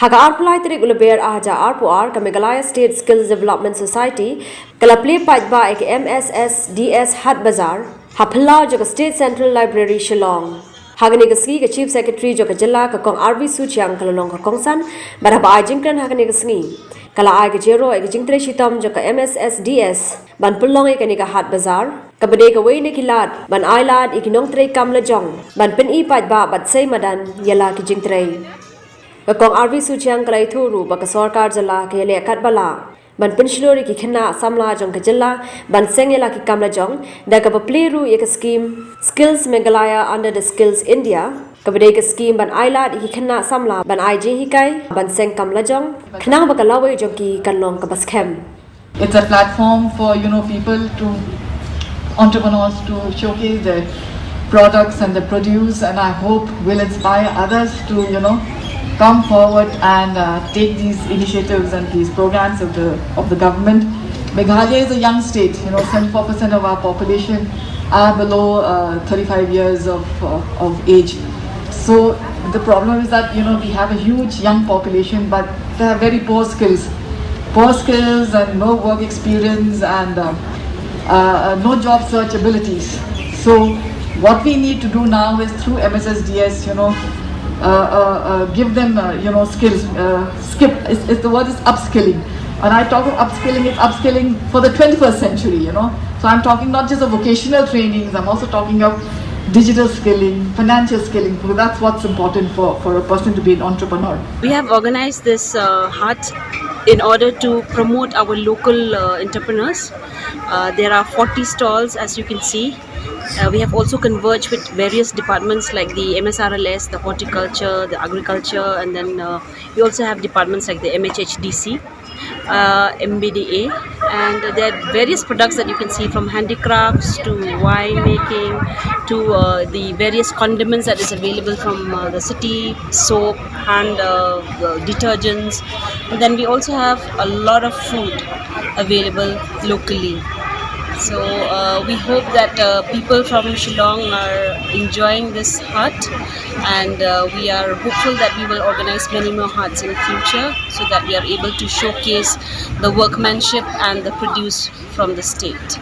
Haga arpulai terik ulaber aja arpuar ke Meghalaya State Skills Development Society kala play paj ba ek Mssds Haat Bazaar hapla jo ke State Central Library Shillong. Hagani ke ski ke Chief Secretary jo ke jilla ke kong RV Suchiang kala long ke kongsan baraba ajingkan hagani ke sngi kala ai ke jero ek jingtre shitam jo ke Mssds ban Pynlong ek ni ke Haat Bazaar kabade ke wei ne kilat ban ailad ik Nongseng Kam Lajong ban pen I paj ba bat sei madan yala ke jingtre Kong RV Suchiang kalai thuru baka sarkar jala ke le kat bala ban pensilori ki khna samla jong ke jala ban sengela ki kamla jong da ka pleru ek scheme skills Meghalaya under the skills India kabade ke scheme ban aila ki khna samla ban ij hikai ban seng kamla jong khnang baka lawe jong ki kanlong ka baskem. It's a platform for people to entrepreneurs to showcase their products and the produce, and I hope will inspire others to come forward and take these initiatives and these programs of the government. Meghalaya is a young state. 74% of our population are below 35 years of age. So the problem is that we have a huge young population, but they have very poor skills and no work experience and no job search abilities. So what we need to do now is through Mssds, give them skills. The word is upskilling. When I talk of upskilling, it's upskilling for the 21st century. So I'm talking not just of vocational trainings, I'm also talking of digital skilling, financial skilling, because that's what's important for a person to be an entrepreneur. We have organized this hut in order to promote our local entrepreneurs. There are 40 stalls, as you can see. We have also converged with various departments like the MSRLS, the horticulture, the agriculture, and then we also have departments like the MHHDC, MBDA, and there are various products that you can see, from handicrafts to wine making to the various condiments that is available from the city, soap, hand detergents, and then we also have a lot of food available locally. So we hope that people from Shillong are enjoying this hut, and we are hopeful that we will organize many more huts in the future so that we are able to showcase the workmanship and the produce from the state.